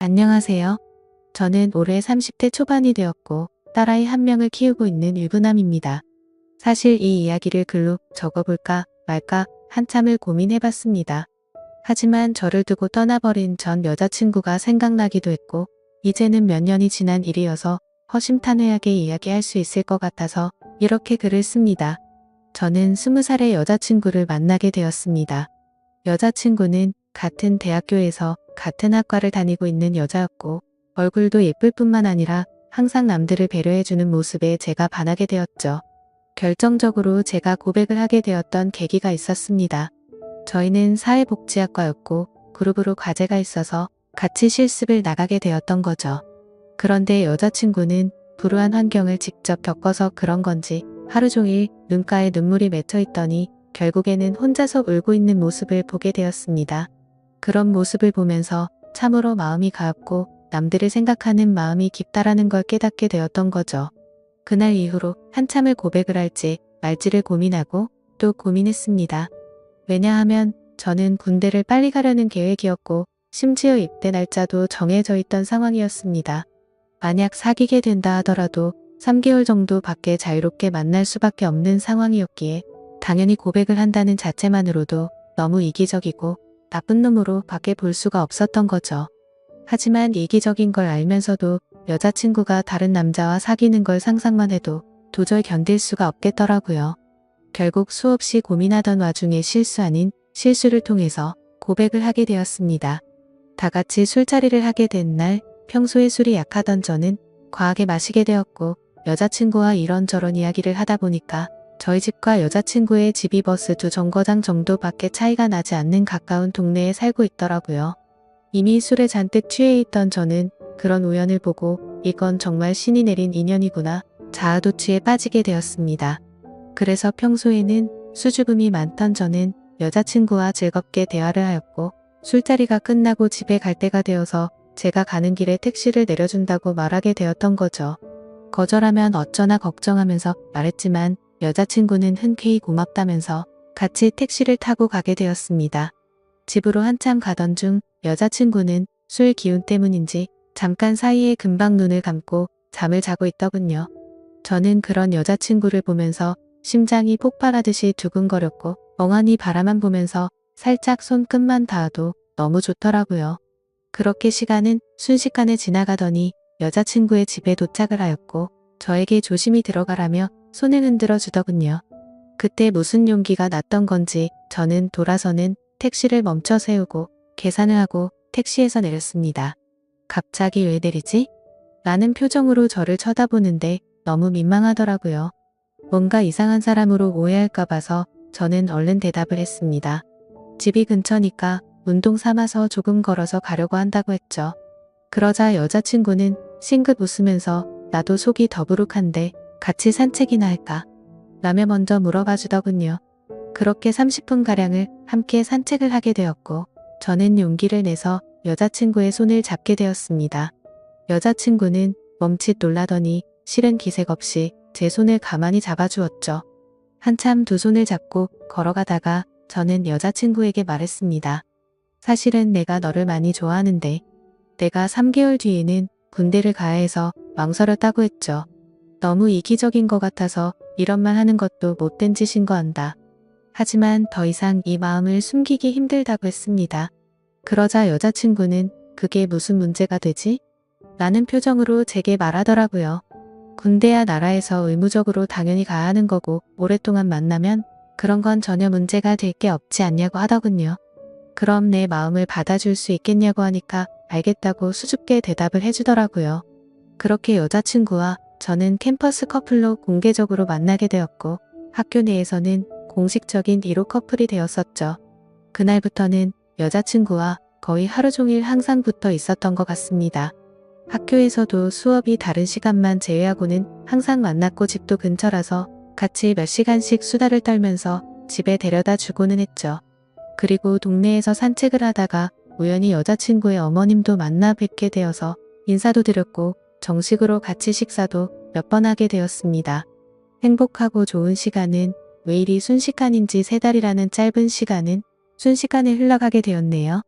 안녕하세요. 저는 올해 30대 초반이 되었고 딸아이 한 명을 키우고 있는 유부남입니다. 사실 이 이야기를 글로 적어볼까 말까 한참을 고민해봤습니다. 하지만 저를 두고 떠나버린 전 여자친구가 생각나기도 했고 이제는 몇 년이 지난 일이어서 허심탄회하게 이야기할 수 있을 것 같아서 이렇게 글을 씁니다. 저는 20살의 여자친구를 만나게 되었습니다. 여자친구는 같은 대학교에서 같은 학과를 다니고 있는 여자였고 얼굴도 예쁠 뿐만 아니라 항상 남들을 배려해주는 모습에 제가 반하게 되었죠. 결정적으로 제가 고백을 하게 되었던 계기가 있었습니다. 저희는 사회복지학과였고 그룹으로 과제가 있어서 같이 실습을 나가게 되었던 거죠. 그런데 여자친구는 불우한 환경을 직접 겪어서 그런 건지 하루 종일 눈가에 눈물이 맺혀 있더니 결국에는 혼자서 울고 있는 모습을 보게 되었습니다. 그런 모습을 보면서 참으로 마음이 가엽고 남들을 생각하는 마음이 깊다라는 걸 깨닫게 되었던 거죠. 그날 이후로 한참을 고백을 할지 말지를 고민하고 또 고민했습니다. 왜냐하면 저는 군대를 빨리 가려는 계획이었고 심지어 입대 날짜도 정해져 있던 상황이었습니다. 만약 사귀게 된다 하더라도 3개월 정도 밖에 자유롭게 만날 수밖에 없는 상황이었기에 당연히 고백을 한다는 자체만으로도 너무 이기적이고 나쁜 놈으로 밖에 볼 수가 없었던 거죠. 하지만 이기적인 걸 알면서도 여자친구가 다른 남자와 사귀는 걸 상상만 해도 도저히 견딜 수가 없겠더라고요. 결국 수없이 고민하던 와중에 실수 아닌 실수를 통해서 고백을 하게 되었습니다. 다 같이 술자리를 하게 된 날, 평소에 술이 약하던 저는 과하게 마시게 되었고 여자친구와 이런저런 이야기를 하다 보니까 저희 집과 여자친구의 집이 버스 2정거장 정도밖에 차이가 나지 않는 가까운 동네에 살고 있더라고요. 이미 술에 잔뜩 취해 있던 저는 그런 우연을 보고 이건 정말 신이 내린 인연이구나 자아도취에 빠지게 되었습니다. 그래서 평소에는 수줍음이 많던 저는 여자친구와 즐겁게 대화를 하였고 술자리가 끝나고 집에 갈 때가 되어서 제가 가는 길에 택시를 내려준다고 말하게 되었던 거죠. 거절하면 어쩌나 걱정하면서 말했지만 여자친구는 흔쾌히 고맙다면서 같이 택시를 타고 가게 되었습니다. 집으로 한참 가던 중 여자친구는 술 기운 때문인지 잠깐 사이에 금방 눈을 감고 잠을 자고 있더군요. 저는 그런 여자친구를 보면서 심장이 폭발하듯이 두근거렸고 멍하니 바라만 보면서 살짝 손끝만 닿아도 너무 좋더라고요. 그렇게 시간은 순식간에 지나가더니 여자친구의 집에 도착을 하였고 저에게 조심히 들어가라며 손을 흔들어 주더군요. 그때 무슨 용기가 났던 건지 저는 돌아서는 택시를 멈춰 세우고 계산을 하고 택시에서 내렸습니다. 갑자기 왜 내리지? 라는 표정으로 저를 쳐다보는데 너무 민망하더라고요. 뭔가 이상한 사람으로 오해할까 봐서 저는 얼른 대답을 했습니다. 집이 근처니까 운동 삼아서 조금 걸어서 가려고 한다고 했죠. 그러자 여자친구는 싱긋 웃으면서 나도 속이 더부룩한데 같이 산책이나 할까? 라며 먼저 물어봐 주더군요. 그렇게 30분가량을 함께 산책을 하게 되었고 저는 용기를 내서 여자친구의 손을 잡게 되었습니다. 여자친구는 멈칫 놀라더니 실은 기색 없이 제 손을 가만히 잡아주었죠. 한참 두 손을 잡고 걸어가다가 저는 여자친구에게 말했습니다. 사실은 내가 너를 많이 좋아하는데 내가 3개월 뒤에는 군대를 가야 해서 망설였다고 했죠. 너무 이기적인 것 같아서 이런 말 하는 것도 못된 짓인 거 안다. 하지만 더 이상 이 마음을 숨기기 힘들다고 했습니다. 그러자 여자친구는 그게 무슨 문제가 되지? 라는 표정으로 제게 말하더라고요. 군대야 나라에서 의무적으로 당연히 가야 하는 거고 오랫동안 만나면 그런 건 전혀 문제가 될 게 없지 않냐고 하더군요. 그럼 내 마음을 받아줄 수 있겠냐고 하니까 알겠다고 수줍게 대답을 해주더라고요. 그렇게 여자친구와 저는 캠퍼스 커플로 공개적으로 만나게 되었고 학교 내에서는 공식적인 1호 커플이 되었었죠. 그날부터는 여자친구와 거의 하루 종일 항상 붙어 있었던 것 같습니다. 학교에서도 수업이 다른 시간만 제외하고는 항상 만났고 집도 근처라서 같이 몇 시간씩 수다를 떨면서 집에 데려다 주고는 했죠. 그리고 동네에서 산책을 하다가 우연히 여자친구의 어머님도 만나 뵙게 되어서 인사도 드렸고 정식으로 같이 식사도 몇 번 하게 되었습니다. 행복하고 좋은 시간은 왜 이리 순식간인지 3달이라는 짧은 시간은 순식간에 흘러가게 되었네요.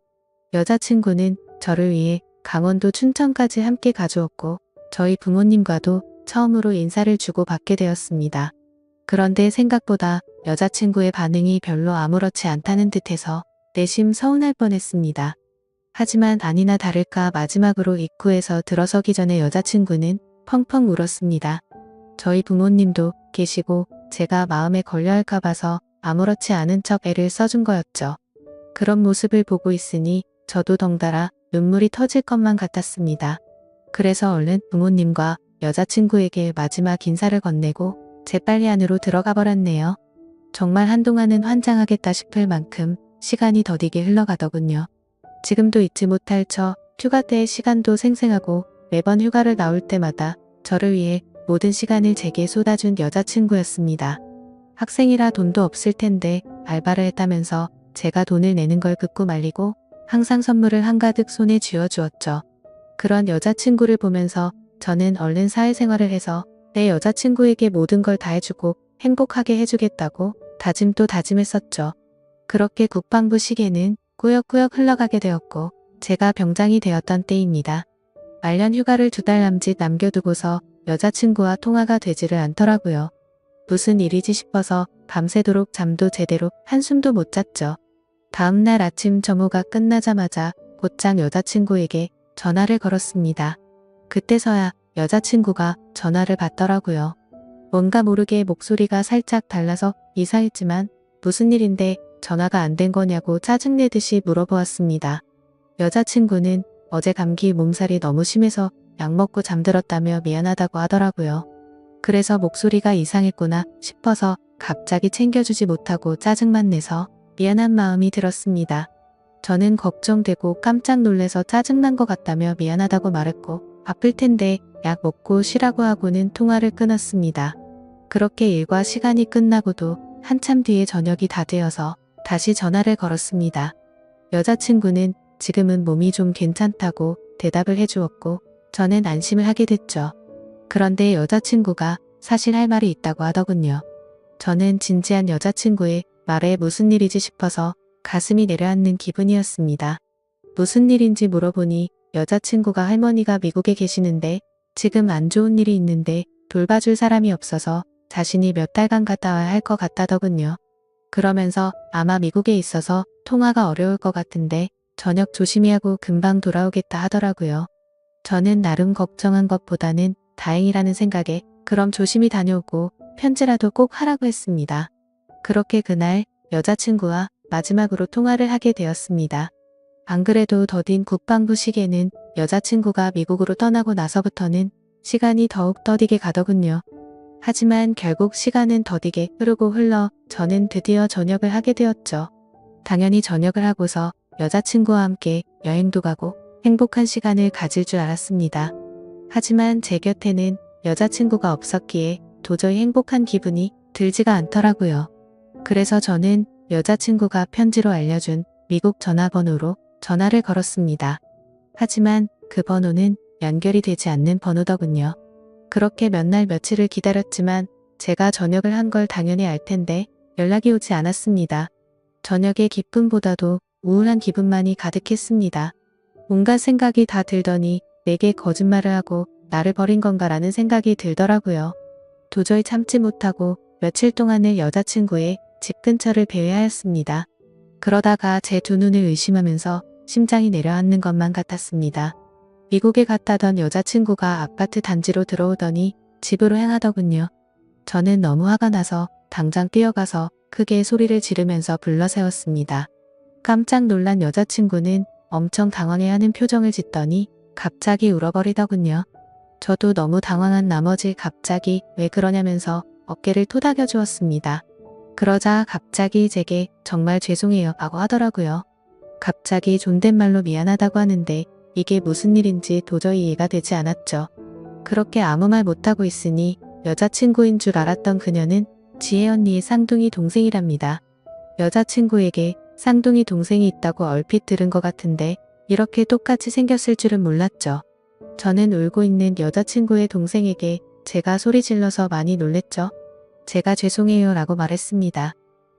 여자친구는 저를 위해 강원도 춘천까지 함께 가주었고 저희 부모님과도 처음으로 인사를 주고받게 되었습니다. 그런데 생각보다 여자친구의 반응이 별로 아무렇지 않다는 듯해서 내심 서운할 뻔했습니다. 하지만 아니나 다를까 마지막으로 입구에서 들어서기 전에 여자친구는 펑펑 울었습니다. 저희 부모님도 계시고 제가 마음에 걸려할까 봐서 아무렇지 않은 척 애를 써준 거였죠. 그런 모습을 보고 있으니 저도 덩달아 눈물이 터질 것만 같았습니다. 그래서 얼른 부모님과 여자친구에게 마지막 인사를 건네고 재빨리 안으로 들어가 버렸네요. 정말 한동안은 환장하겠다 싶을 만큼 시간이 더디게 흘러가더군요. 지금도 잊지 못할 휴가 때의 시간도 생생하고 매번 휴가를 나올 때마다 저를 위해 모든 시간을 제게 쏟아준 여자친구였습니다. 학생이라 돈도 없을 텐데 알바를 했다면서 제가 돈을 내는 걸 긋고 말리고 항상 선물을 한가득 손에 쥐어주었죠. 그런 여자친구를 보면서 저는 얼른 사회생활을 해서 내 여자친구에게 모든 걸 다 해주고 행복하게 해주겠다고 다짐도 다짐했었죠. 그렇게 국방부 시계는 꾸역꾸역 흘러가게 되었고 제가 병장이 되었던 때입니다. 말년 휴가를 2달 남짓 남겨두고서 여자친구와 통화가 되지를 않더라고요. 무슨 일이지 싶어서 밤새도록 잠도 제대로 한숨도 못 잤죠. 다음날 아침 점호가 끝나자마자 곧장 여자친구에게 전화를 걸었습니다. 그때서야 여자친구가 전화를 받더라고요. 뭔가 모르게 목소리가 살짝 달라서 이상했지만 무슨 일인데 전화가 안 된 거냐고 짜증내듯이 물어보았습니다. 여자친구는 어제 감기 몸살이 너무 심해서 약 먹고 잠들었다며 미안하다고 하더라고요. 그래서 목소리가 이상했구나 싶어서 갑자기 챙겨주지 못하고 짜증만 내서 미안한 마음이 들었습니다. 저는 걱정되고 깜짝 놀래서 짜증난 것 같다며 미안하다고 말했고 아플 텐데 약 먹고 쉬라고 하고는 통화를 끊었습니다. 그렇게 일과 시간이 끝나고도 한참 뒤에 저녁이 다 되어서 다시 전화를 걸었습니다. 여자친구는 지금은 몸이 좀 괜찮다고 대답을 해주었고 저는 안심을 하게 됐죠. 그런데 여자친구가 사실 할 말이 있다고 하더군요. 저는 진지한 여자친구의 말에 무슨 일이지 싶어서 가슴이 내려앉는 기분이었습니다. 무슨 일인지 물어보니 여자친구가 할머니가 미국에 계시는데 지금 안 좋은 일이 있는데 돌봐줄 사람이 없어서 자신이 몇 달간 갔다 와야 할 것 같다더군요. 그러면서 아마 미국에 있어서 통화가 어려울 것 같은데 저녁 조심히 하고 금방 돌아오겠다 하더라고요. 저는 나름 걱정한 것보다는 다행이라는 생각에 그럼 조심히 다녀오고 편지라도 꼭 하라고 했습니다. 그렇게 그날 여자친구와 마지막으로 통화를 하게 되었습니다. 안 그래도 더딘 국방부 시계는 여자친구가 미국으로 떠나고 나서부터는 시간이 더욱 더디게 가더군요. 하지만 결국 시간은 더디게 흐르고 흘러 저는 드디어 전역을 하게 되었죠. 당연히 전역을 하고서 여자친구와 함께 여행도 가고 행복한 시간을 가질 줄 알았습니다. 하지만 제 곁에는 여자친구가 없었기에 도저히 행복한 기분이 들지가 않더라고요. 그래서 저는 여자친구가 편지로 알려준 미국 전화번호로 전화를 걸었습니다. 하지만 그 번호는 연결이 되지 않는 번호더군요. 그렇게 몇 날 며칠을 기다렸지만 제가 전역을 한 걸 당연히 알 텐데 연락이 오지 않았습니다. 저녁의 기쁨보다도 우울한 기분만이 가득했습니다. 온갖 생각이 다 들더니 내게 거짓말을 하고 나를 버린 건가라는 생각이 들더라고요. 도저히 참지 못하고 며칠 동안을 여자친구의 집 근처를 배회하였습니다. 그러다가 제 두 눈을 의심하면서 심장이 내려앉는 것만 같았습니다. 미국에 갔다던 여자친구가 아파트 단지로 들어오더니 집으로 향하더군요. 저는 너무 화가 나서 당장 뛰어가서 크게 소리를 지르면서 불러세웠습니다. 깜짝 놀란 여자친구는 엄청 당황해하는 표정을 짓더니 갑자기 울어버리더군요. 저도 너무 당황한 나머지 갑자기 왜 그러냐면서 어깨를 토닥여 주었습니다. 그러자 갑자기 제게 정말 죄송해요 라고 하더라고요. 갑자기 존댓말로 미안하다고 하는데 이게 무슨 일인지 도저히 이해가 되지 않았죠. 그렇게 아무 말 못하고 있으니 여자친구인 줄 알았던 그녀는 지혜 언니의 쌍둥이 동생이랍니다. 여자친구에게 쌍둥이 동생이 있다고 얼핏 들은 것 같은데 이렇게 똑같이 생겼을 줄은 몰랐죠. 저는 울고 있는 여자친구의 동생에게 제가 소리 질러서 많이 놀랬죠. 제가 죄송해요 라고 말했습니다.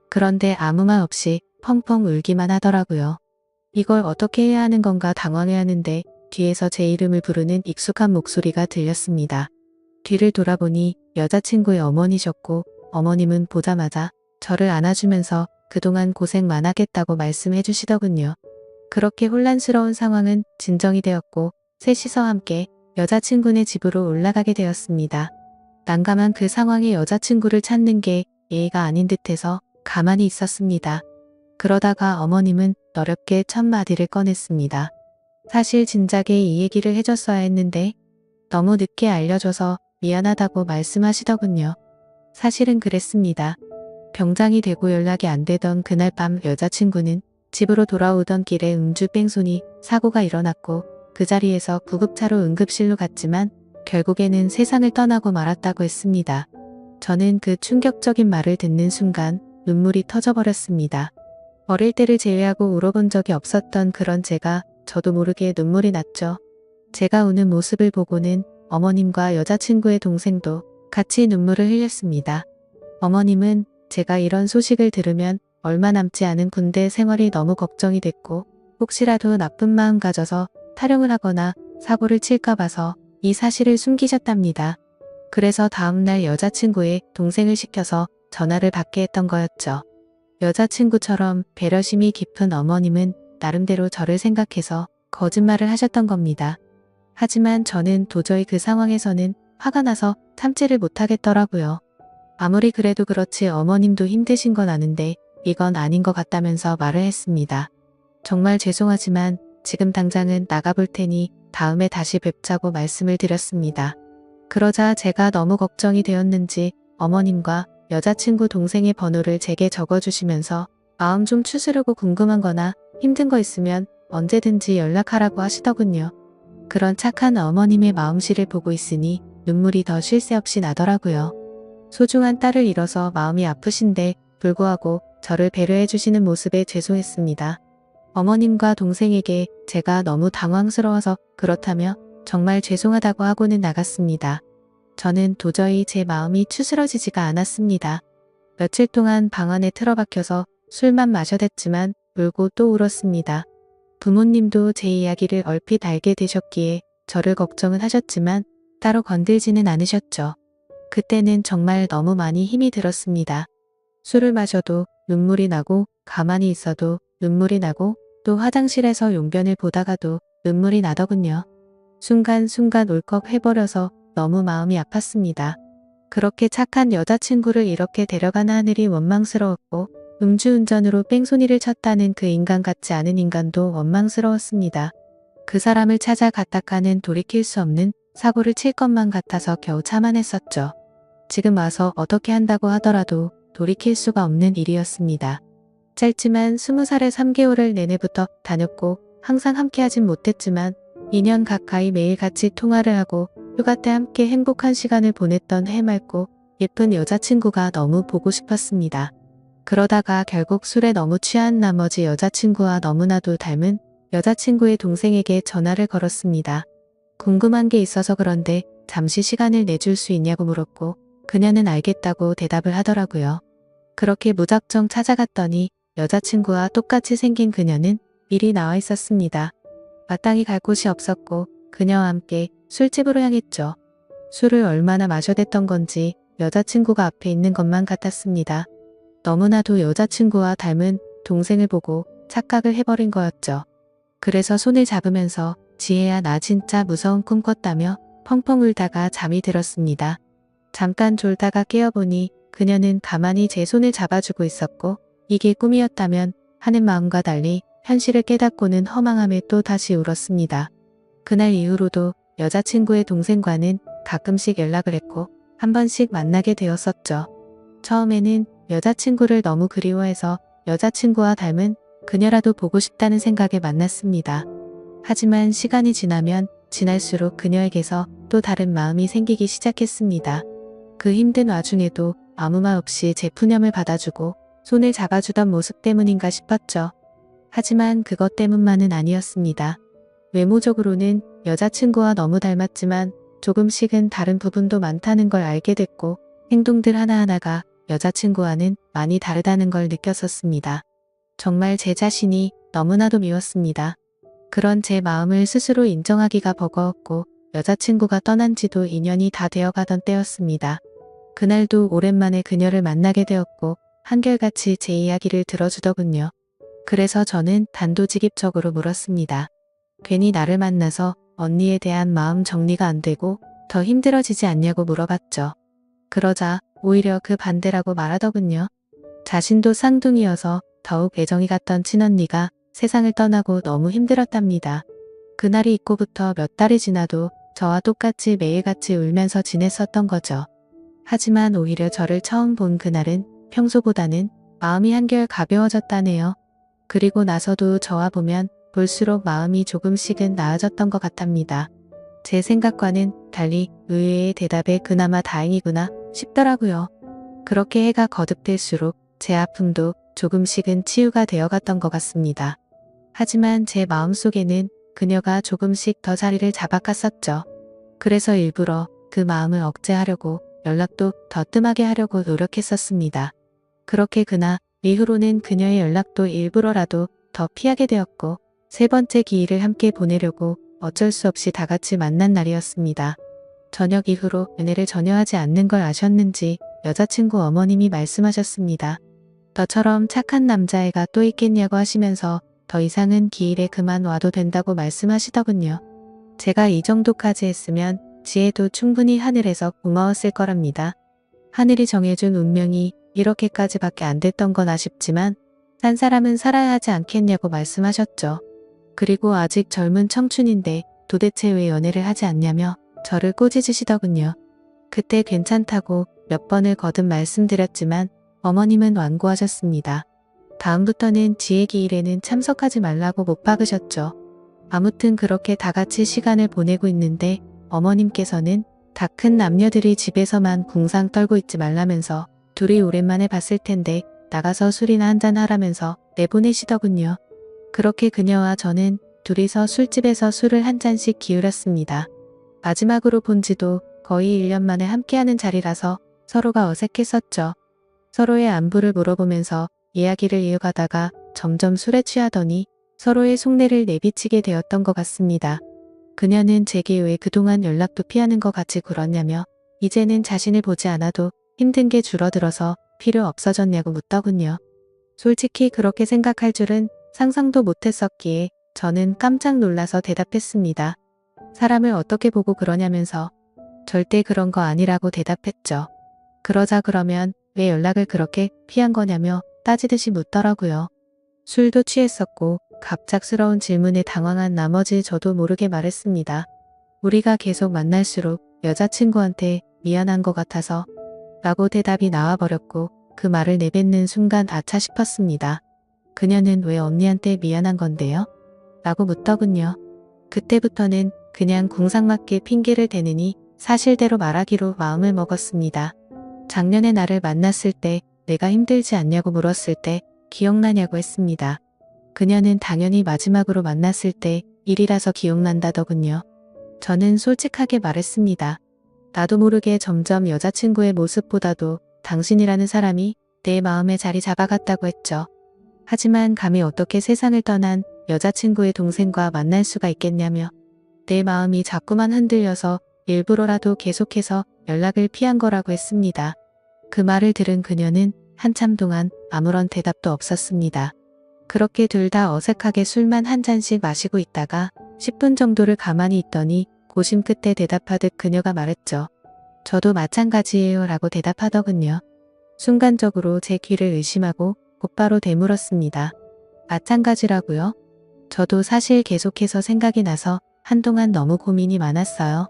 그런데 아무 말 없이 펑펑 울기만 하더라고요. 이걸 어떻게 해야 하는 건가 당황해하는데 뒤에서 제 이름을 부르는 익숙한 목소리가 들렸습니다. 뒤를 돌아보니 여자친구의 어머니셨고 어머님은 보자마자 저를 안아주면서 그동안 고생 많았겠다고 말씀해 주시더군요. 그렇게 혼란스러운 상황은 진정이 되었고 셋이서 함께 여자친구네 집으로 올라가게 되었습니다. 난감한 그 상황에 여자친구를 찾는 게 예의가 아닌 듯해서 가만히 있었습니다. 그러다가 어머님은 어렵게 첫 마디를 꺼냈습니다. 사실 진작에 이 얘기를 해줬어야 했는데 너무 늦게 알려줘서 미안하다고 말씀하시더군요. 사실은 그랬습니다. 병장이 되고 연락이 안 되던 그날 밤 여자친구는 집으로 돌아오던 길에 음주 뺑소니 사고가 일어났고 그 자리에서 구급차로 응급실로 갔지만 결국에는 세상을 떠나고 말았다고 했습니다. 저는 그 충격적인 말을 듣는 순간 눈물이 터져버렸습니다. 어릴 때를 제외하고 울어본 적이 없었던 그런 제가 저도 모르게 눈물이 났죠. 제가 우는 모습을 보고는 어머님과 여자친구의 동생도 같이 눈물을 흘렸습니다. 어머님은 제가 이런 소식을 들으면 얼마 남지 않은 군대 생활이 너무 걱정이 됐고 혹시라도 나쁜 마음 가져서 탈영을 하거나 사고를 칠까 봐서 이 사실을 숨기셨답니다. 그래서 다음날 여자친구의 동생을 시켜서 전화를 받게 했던 거였죠. 여자친구처럼 배려심이 깊은 어머님은 나름대로 저를 생각해서 거짓말을 하셨던 겁니다. 하지만 저는 도저히 그 상황에서는 화가 나서 참지를 못하겠더라고요. 아무리 그래도 그렇지 어머님도 힘드신 건 아는데 이건 아닌 것 같다면서 말을 했습니다. 정말 죄송하지만 지금 당장은 나가볼 테니 다음에 다시 뵙자고 말씀을 드렸습니다. 그러자 제가 너무 걱정이 되었는지 어머님과 여자친구 동생의 번호를 제게 적어주시면서 마음 좀 추스르고 궁금한 거나 힘든 거 있으면 언제든지 연락하라고 하시더군요. 그런 착한 어머님의 마음씨를 보고 있으니 눈물이 더 쉴 새 없이 나더라고요. 소중한 딸을 잃어서 마음이 아프신데 불구하고 저를 배려해 주시는 모습에 죄송했습니다. 어머님과 동생에게 제가 너무 당황스러워서 그렇다며 정말 죄송하다고 하고는 나갔습니다. 저는 도저히 제 마음이 추스러지지가 않았습니다. 며칠 동안 방 안에 틀어박혀서 술만 마셔댔지만 울고 또 울었습니다. 부모님도 제 이야기를 얼핏 알게 되셨기에 저를 걱정은 하셨지만 따로 건들지는 않으셨죠. 그때는 정말 너무 많이 힘이 들었습니다. 술을 마셔도 눈물이 나고 가만히 있어도 눈물이 나고 또 화장실에서 용변을 보다가도 눈물이 나더군요. 순간순간 울컥 해버려서 너무 마음이 아팠습니다. 그렇게 착한 여자친구를 이렇게 데려간 하늘이 원망스러웠고 음주운전으로 뺑소니를 쳤다는 그 인간 같지 않은 인간도 원망스러웠습니다. 그 사람을 찾아갔다가는 돌이킬 수 없는 사고를 칠 것만 같아서 겨우 참아냈었죠. 지금 와서 어떻게 한다고 하더라도 돌이킬 수가 없는 일이었습니다. 짧지만 20살에 3개월을 내내부터 다녔고 항상 함께하진 못했지만 2년 가까이 매일 같이 통화를 하고 휴가 때 함께 행복한 시간을 보냈던 해맑고 예쁜 여자친구가 너무 보고 싶었습니다. 그러다가 결국 술에 너무 취한 나머지 여자친구와 너무나도 닮은 여자친구의 동생에게 전화를 걸었습니다. 궁금한 게 있어서 그런데 잠시 시간을 내줄 수 있냐고 물었고 그녀는 알겠다고 대답을 하더라고요. 그렇게 무작정 찾아갔더니 여자친구와 똑같이 생긴 그녀는 미리 나와 있었습니다. 마땅히 갈 곳이 없었고 그녀와 함께 술집으로 향했죠. 술을 얼마나 마셔댔던 건지 여자친구가 앞에 있는 것만 같았습니다. 너무나도 여자친구와 닮은 동생을 보고 착각을 해버린 거였죠. 그래서 손을 잡으면서 지혜야 나 진짜 무서운 꿈 꿨다며 펑펑 울다가 잠이 들었습니다. 잠깐 졸다가 깨어보니 그녀는 가만히 제 손을 잡아주고 있었고 이게 꿈이었다면 하는 마음과 달리 현실을 깨닫고는 허망함에 또 다시 울었습니다. 그날 이후로도 여자친구의 동생과는 가끔씩 연락을 했고 한 번씩 만나게 되었었죠. 처음에는 여자친구를 너무 그리워해서 여자친구와 닮은 그녀라도 보고 싶다는 생각에 만났습니다. 하지만 시간이 지나면 지날수록 그녀에게서 또 다른 마음이 생기기 시작했습니다. 그 힘든 와중에도 아무 말 없이 제 푸념을 받아주고 손을 잡아주던 모습 때문인가 싶었죠. 하지만 그것 때문만은 아니었습니다. 외모적으로는 여자친구와 너무 닮았지만 조금씩은 다른 부분도 많다는 걸 알게 됐고 행동들 하나하나가 여자친구와는 많이 다르다는 걸 느꼈었습니다. 정말 제 자신이 너무나도 미웠습니다. 그런 제 마음을 스스로 인정하기가 버거웠고 여자친구가 떠난 지도 2년이 다 되어가던 때였습니다. 그날도 오랜만에 그녀를 만나게 되었고 한결같이 제 이야기를 들어주더군요. 그래서 저는 단도직입적으로 물었습니다. 괜히 나를 만나서 언니에 대한 마음 정리가 안 되고 더 힘들어지지 않냐고 물어봤죠. 그러자 오히려 그 반대라고 말하더군요. 자신도 쌍둥이여서 더욱 애정이 갔던 친언니가 세상을 떠나고 너무 힘들었답니다. 그날이 있고부터 몇 달이 지나도 저와 똑같이 매일같이 울면서 지냈었던 거죠. 하지만 오히려 저를 처음 본 그날은 평소보다는 마음이 한결 가벼워졌다네요. 그리고 나서도 저와 보면 볼수록 마음이 조금씩은 나아졌던 것 같답니다. 제 생각과는 달리 의외의 대답에 그나마 다행이구나 싶더라고요. 그렇게 해가 거듭될수록 제 아픔도 조금씩은 치유가 되어갔던 것 같습니다. 하지만 제 마음속에는 그녀가 조금씩 더 자리를 잡아갔었죠. 그래서 일부러 그 마음을 억제하려고 연락도 더 뜸하게 하려고 노력했었습니다. 그렇게 그날 이후로는 그녀의 연락도 일부러라도 더 피하게 되었고 세 번째 기일을 함께 보내려고 어쩔 수 없이 다 같이 만난 날이었습니다. 저녁 이후로 연애를 전혀 하지 않는 걸 아셨는지 여자친구 어머님이 말씀하셨습니다. 너처럼 착한 남자애가 또 있겠냐고 하시면서 더 이상은 기일에 그만 와도 된다고 말씀하시더군요. 제가 이 정도까지 했으면 지혜도 충분히 하늘에서 고마웠을 거랍니다. 하늘이 정해준 운명이 이렇게까지밖에 안 됐던 건 아쉽지만 산 사람은 살아야 하지 않겠냐고 말씀하셨죠. 그리고 아직 젊은 청춘인데 도대체 왜 연애를 하지 않냐며 저를 꼬지주시더군요. 그때 괜찮다고 몇 번을 거듭 말씀드렸지만 어머님은 완고하셨습니다. 다음부터는 지혜 기일에는 참석하지 말라고 못 박으셨죠. 아무튼 그렇게 다 같이 시간을 보내고 있는데 어머님께서는 다 큰 남녀들이 집에서만 궁상 떨고 있지 말라면서 둘이 오랜만에 봤을 텐데 나가서 술이나 한잔 하라면서 내보내시더군요. 그렇게 그녀와 저는 둘이서 술집에서 술을 한 잔씩 기울였습니다. 마지막으로 본 지도 거의 1년 만에 함께하는 자리라서 서로가 어색했었죠. 서로의 안부를 물어보면서 이야기를 이어가다가 점점 술에 취하더니 서로의 속내를 내비치게 되었던 것 같습니다. 그녀는 제게 왜 그동안 연락도 피하는 것 같이 굴었냐며 이제는 자신을 보지 않아도 힘든 게 줄어들어서 필요 없어졌냐고 묻더군요. 솔직히 그렇게 생각할 줄은 상상도 못했었기에 저는 깜짝 놀라서 대답했습니다. 사람을 어떻게 보고 그러냐면서 절대 그런 거 아니라고 대답했죠. 그러자 그러면 왜 연락을 그렇게 피한 거냐며 따지듯이 묻더라고요. 술도 취했었고 갑작스러운 질문에 당황한 나머지 저도 모르게 말했습니다. 우리가 계속 만날수록 여자친구한테 미안한 것 같아서 라고 대답이 나와버렸고 그 말을 내뱉는 순간 아차 싶었습니다. 그녀는 왜 언니한테 미안한 건데요? 라고 묻더군요. 그때부터는 그냥 궁상맞게 핑계를 대느니 사실대로 말하기로 마음을 먹었습니다. 작년에 나를 만났을 때 내가 힘들지 않냐고 물었을 때 기억나냐고 했습니다. 그녀는 당연히 마지막으로 만났을 때 일이라서 기억난다더군요. 저는 솔직하게 말했습니다. 나도 모르게 점점 여자친구의 모습보다도 당신이라는 사람이 내 마음에 자리 잡아갔다고 했죠. 하지만 감히 어떻게 세상을 떠난 여자친구의 동생과 만날 수가 있겠냐며 내 마음이 자꾸만 흔들려서 일부러라도 계속해서 연락을 피한 거라고 했습니다. 그 말을 들은 그녀는 한참 동안 아무런 대답도 없었습니다. 그렇게 둘 다 어색하게 술만 한 잔씩 마시고 있다가 10분 정도를 가만히 있더니 고심 끝에 대답하듯 그녀가 말했죠. 저도 마찬가지예요 라고 대답하더군요. 순간적으로 제 귀를 의심하고 곧바로 되물었습니다. 마찬가지라고요? 저도 사실 계속해서 생각이 나서 한동안 너무 고민이 많았어요.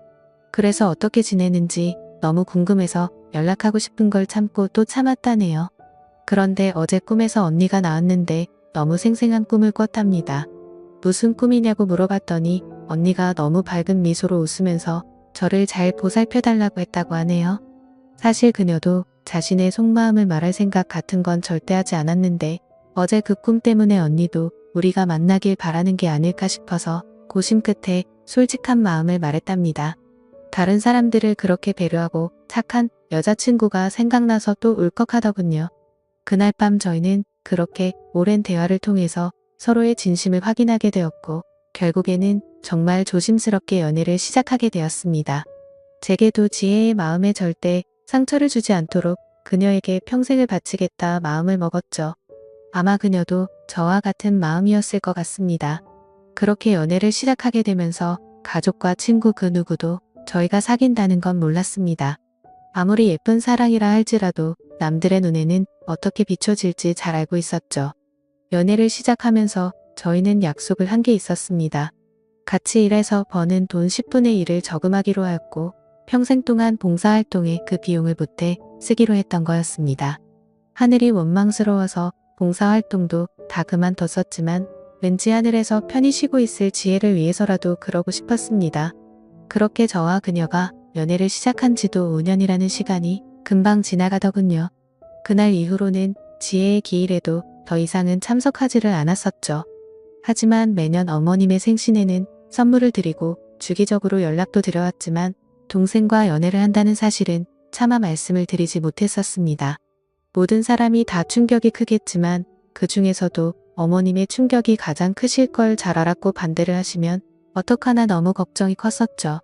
그래서 어떻게 지내는지 너무 궁금해서 연락하고 싶은 걸 참고 또 참았다네요. 그런데 어제 꿈에서 언니가 나왔는데 너무 생생한 꿈을 꿨답니다. 무슨 꿈이냐고 물어봤더니 언니가 너무 밝은 미소로 웃으면서 저를 잘 보살펴달라고 했다고 하네요. 사실 그녀도 자신의 속마음을 말할 생각 같은 건 절대 하지 않았는데 어제 그 꿈 때문에 언니도 우리가 만나길 바라는 게 아닐까 싶어서 고심 끝에 솔직한 마음을 말했답니다. 다른 사람들을 그렇게 배려하고 착한 여자친구가 생각나서 또 울컥하더군요. 그날 밤 저희는 그렇게 오랜 대화를 통해서 서로의 진심을 확인하게 되었고 결국에는 정말 조심스럽게 연애를 시작하게 되었습니다. 제게도 지혜의 마음에 절대 상처를 주지 않도록 그녀에게 평생을 바치겠다 마음을 먹었죠. 아마 그녀도 저와 같은 마음이었을 것 같습니다. 그렇게 연애를 시작하게 되면서 가족과 친구 그 누구도 저희가 사귄다는 건 몰랐습니다. 아무리 예쁜 사랑이라 할지라도 남들의 눈에는 어떻게 비춰질지 잘 알고 있었죠. 연애를 시작하면서 저희는 약속을 한 게 있었습니다. 같이 일해서 버는 돈 10분의 1을 저금하기로 하였고 평생 동안 봉사활동에 그 비용을 보태 쓰기로 했던 거였습니다. 하늘이 원망스러워서 봉사활동도 다 그만뒀었지만 왠지 하늘에서 편히 쉬고 있을 지혜를 위해서라도 그러고 싶었습니다. 그렇게 저와 그녀가 연애를 시작한 지도 5년이라는 시간이 금방 지나가더군요. 그날 이후로는 지혜의 기일에도 더 이상은 참석하지를 않았었죠. 하지만 매년 어머님의 생신에는 선물을 드리고 주기적으로 연락도 드려왔지만 동생과 연애를 한다는 사실은 차마 말씀을 드리지 못했었습니다. 모든 사람이 다 충격이 크겠지만 그 중에서도 어머님의 충격이 가장 크실 걸 잘 알았고 반대를 하시면 어떡하나 너무 걱정이 컸었죠.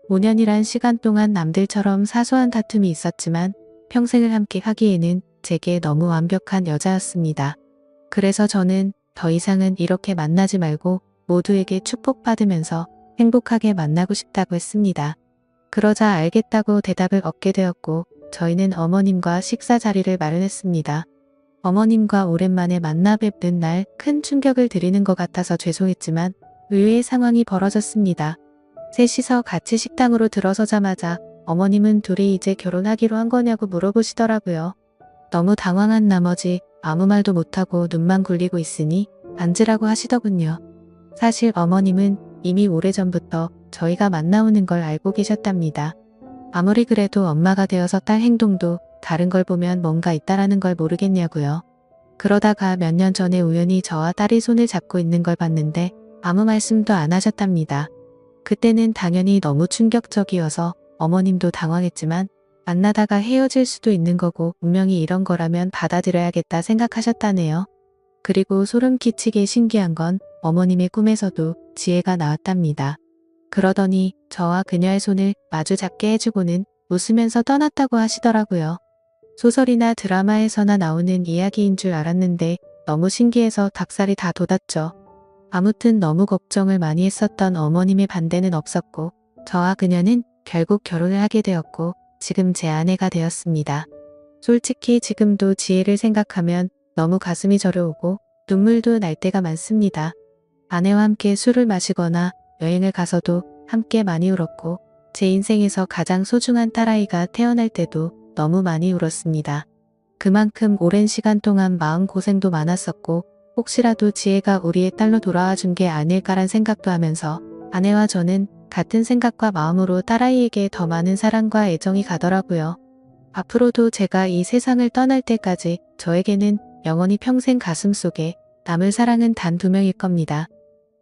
5년이란 시간 동안 남들처럼 사소한 다툼이 있었지만 평생을 함께 하기에는 제게 너무 완벽한 여자였습니다. 그래서 저는 더 이상은 이렇게 만나지 말고 모두에게 축복받으면서 행복하게 만나고 싶다고 했습니다. 그러자 알겠다고 대답을 얻게 되었고 저희는 어머님과 식사 자리를 마련했습니다. 어머님과 오랜만에 만나 뵙는 날 큰 충격을 드리는 것 같아서 죄송했지만 의외의 상황이 벌어졌습니다. 셋이서 같이 식당으로 들어서자마자 어머님은 둘이 이제 결혼하기로 한 거냐고 물어보시더라고요. 너무 당황한 나머지 아무 말도 못하고 눈만 굴리고 있으니 앉으라고 하시더군요. 사실 어머님은 이미 오래전부터 저희가 만나오는 걸 알고 계셨답니다. 아무리 그래도 엄마가 되어서 딸 행동도 다른 걸 보면 뭔가 있다라는 걸 모르겠냐고요. 그러다가 몇 년 전에 우연히 저와 딸이 손을 잡고 있는 걸 봤는데 아무 말씀도 안 하셨답니다. 그때는 당연히 너무 충격적이어서 어머님도 당황했지만 만나다가 헤어질 수도 있는 거고 분명히 이런 거라면 받아들여야겠다 생각하셨다네요. 그리고 소름 끼치게 신기한 건 어머님의 꿈에서도 지혜가 나왔답니다. 그러더니 저와 그녀의 손을 마주 잡게 해주고는 웃으면서 떠났다고 하시더라고요. 소설이나 드라마에서나 나오는 이야기인 줄 알았는데 너무 신기해서 닭살이 다 돋았죠. 아무튼 너무 걱정을 많이 했었던 어머님의 반대는 없었고 저와 그녀는 결국 결혼을 하게 되었고 지금 제 아내가 되었습니다. 솔직히 지금도 지혜를 생각하면 너무 가슴이 저려오고 눈물도 날 때가 많습니다. 아내와 함께 술을 마시거나 여행을 가서도 함께 많이 울었고 제 인생에서 가장 소중한 딸아이가 태어날 때도 너무 많이 울었습니다. 그만큼 오랜 시간 동안 마음고생도 많았었고 혹시라도 지혜가 우리의 딸로 돌아와 준 게 아닐까란 생각도 하면서 아내와 저는 같은 생각과 마음으로 딸아이에게 더 많은 사랑과 애정이 가더라고요. 앞으로도 제가 이 세상을 떠날 때까지 저에게는 영원히 평생 가슴속에 남을 사랑은 단 2명일 겁니다.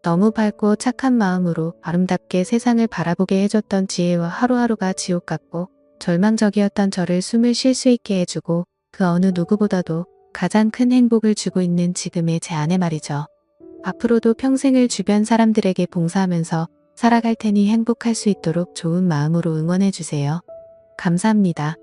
너무 밝고 착한 마음으로 아름답게 세상을 바라보게 해줬던 지혜와 하루하루가 지옥 같고 절망적이었던 저를 숨을 쉴 수 있게 해주고 그 어느 누구보다도 가장 큰 행복을 주고 있는 지금의 제 아내 말이죠. 앞으로도 평생을 주변 사람들에게 봉사하면서 살아갈 테니 행복할 수 있도록 좋은 마음으로 응원해주세요. 감사합니다.